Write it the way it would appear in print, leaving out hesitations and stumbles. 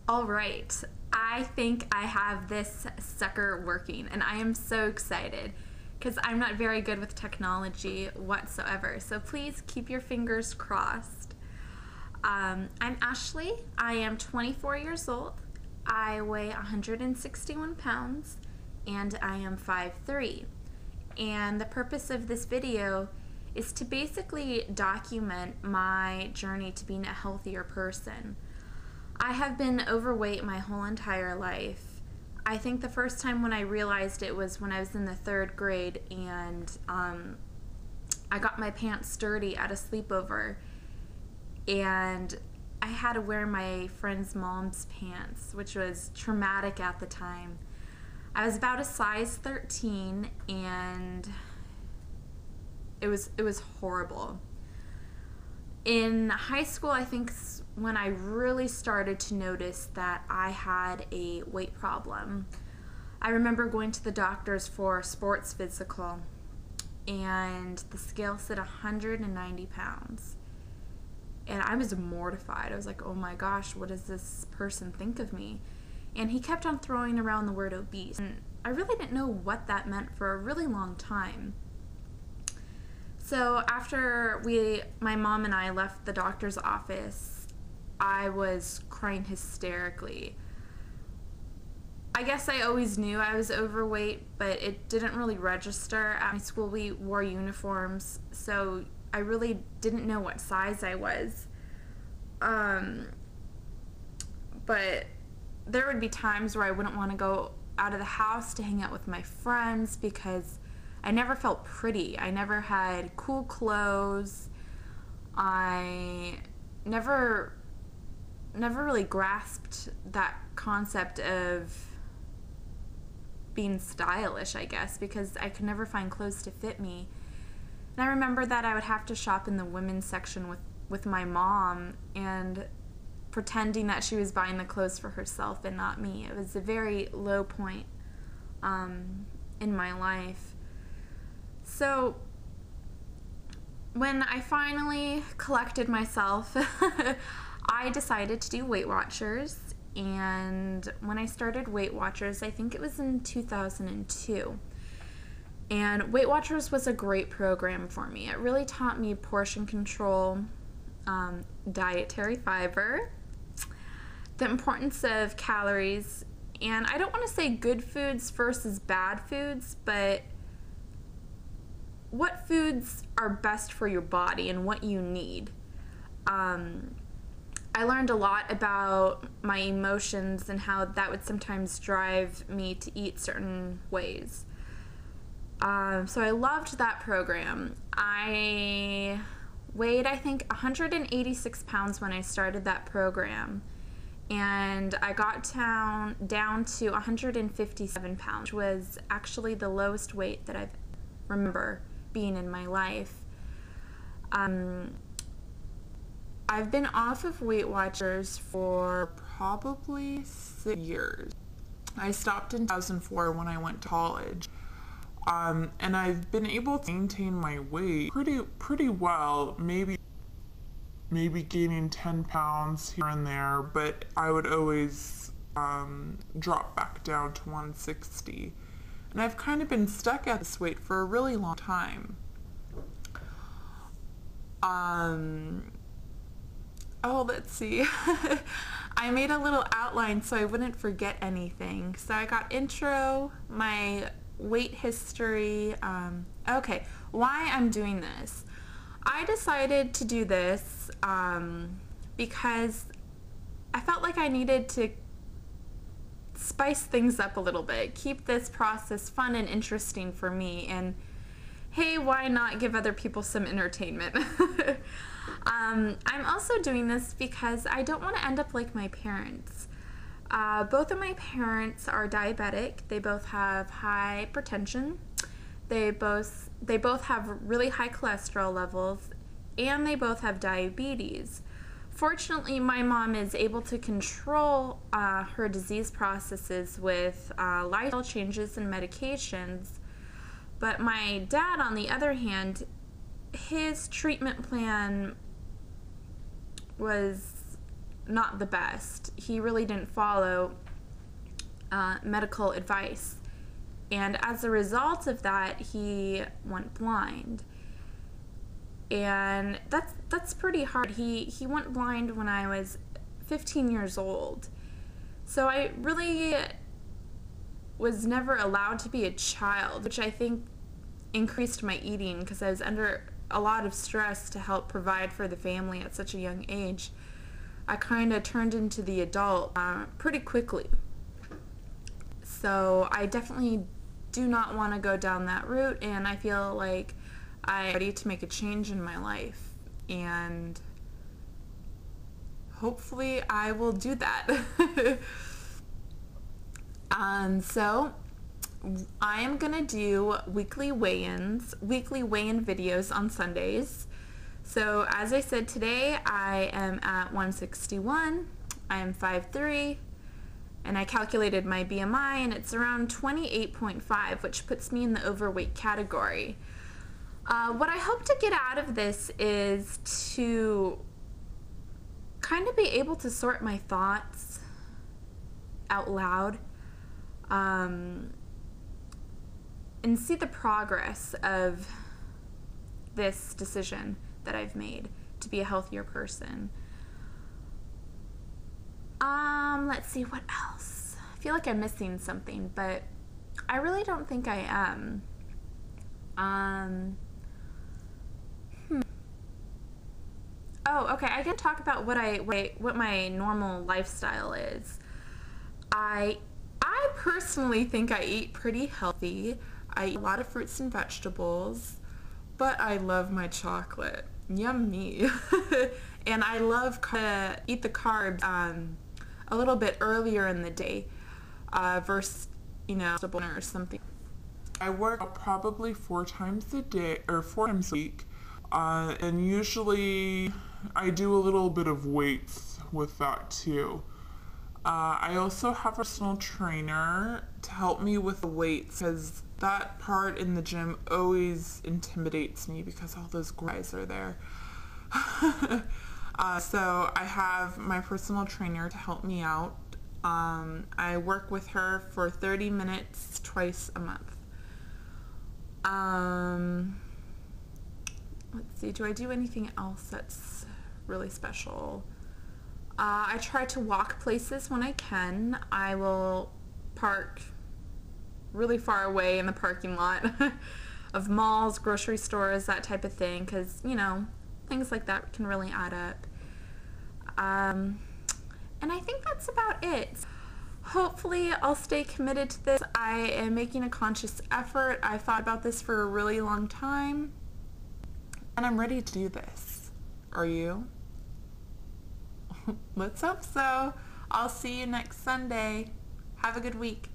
All right, I think I have this sucker working and I am so excited because I'm not very good with technology whatsoever. So please keep your fingers crossed. I'm Ashley. I am 24 years old. I weigh 161 pounds and I am 5'3". And the purpose of this video is to basically document my journey to being a healthier person. I have been overweight my whole entire life. I think the first time when I realized it was when I was in the 3rd grade and I got my pants dirty at a sleepover and I had to wear my friend's mom's pants, which was traumatic at the time. I was about a size 13 and it was horrible. In high school, I think when I really started to notice that I had a weight problem. I remember going to the doctors for a sports physical and the scale said 190 pounds. And I was mortified. I was like, oh my gosh, what does this person think of me? And he kept on throwing around the word obese. And I really didn't know what that meant for a really long time. So after my mom and I left the doctor's office, I was crying hysterically. I guess I always knew I was overweight, but it didn't really register. At my school we wore uniforms, so I really didn't know what size I was. But there would be times where I wouldn't want to go out of the house to hang out with my friends because I never felt pretty. I never had cool clothes. I never really grasped that concept of being stylish, I guess, because I could never find clothes to fit me. And I remember that I would have to shop in the women's section with my mom and pretending that she was buying the clothes for herself and not me. It was a very low point in my life. So when I finally collected myself, I decided to do Weight Watchers. And when I started Weight Watchers, I think it was in 2002. And Weight Watchers was a great program for me. It really taught me portion control, dietary fiber, the importance of calories, and I don't want to say good foods versus bad foods, but what foods are best for your body and what you need. I learned a lot about my emotions and how that would sometimes drive me to eat certain ways. So I loved that program. I weighed, I think, 186 pounds when I started that program. And I got down to 157 pounds, which was actually the lowest weight that I remember being in my life. I've been off of Weight Watchers for probably 6 years. I stopped in 2004 when I went to college. And I've been able to maintain my weight pretty well, maybe gaining 10 pounds here and there, but I would always drop back down to 160. And I've kind of been stuck at this weight for a really long time. Oh, let's see. I made a little outline so I wouldn't forget anything. So I got intro, my weight history. Okay, why I'm doing this. I decided to do this because I felt like I needed to spice things up a little bit, keep this process fun and interesting for me, and hey, why not give other people some entertainment? I'm also doing this because I don't want to end up like my parents. Both of my parents are diabetic. They both have hypertension. They both have really high cholesterol levels, and they both have diabetes. Fortunately, my mom is able to control her disease processes with lifestyle changes and medications, but my dad, on the other hand, his treatment plan was not the best. He really didn't follow medical advice. And as a result of that, he went blind. And that's pretty hard. He went blind when I was 15 years old. So I really was never allowed to be a child, which I think increased my eating because I was under a lot of stress to help provide for the family at such a young age. I kind of turned into the adult pretty quickly. So I definitely do not want to go down that route, and I feel like I'm ready to make a change in my life, and hopefully I will do that. So I am gonna do weekly weigh-in videos on Sundays. So as I said, today I am at 161, I am 5'3", and I calculated my BMI and it's around 28.5, which puts me in the overweight category. What I hope to get out of this is to kind of be able to sort my thoughts out loud, and see the progress of this decision that I've made to be a healthier person. Let's see, what else? I feel like I'm missing something, but I really don't think I am. Oh, okay, I can talk about what my normal lifestyle is. I personally think I eat pretty healthy. I eat a lot of fruits and vegetables, but I love my chocolate. Yummy. And I love to eat the carbs a little bit earlier in the day versus, or something. I work out probably 4 times a day or 4 times a week, and usually I do a little bit of weights with that too. I also have a personal trainer to help me with the weights, because that part in the gym always intimidates me because all those guys are there. So I have my personal trainer to help me out. I work with her for 30 minutes twice a month. Let's see, do I do anything else that's really special? I try to walk places when I can. I will park really far away in the parking lot of malls, grocery stores, that type of thing, because, things like that can really add up. And I think that's about it. Hopefully I'll stay committed to this. I am making a conscious effort. I thought about this for a really long time, and I'm ready to do this. Are you? Let's hope so. I'll see you next Sunday. Have a good week.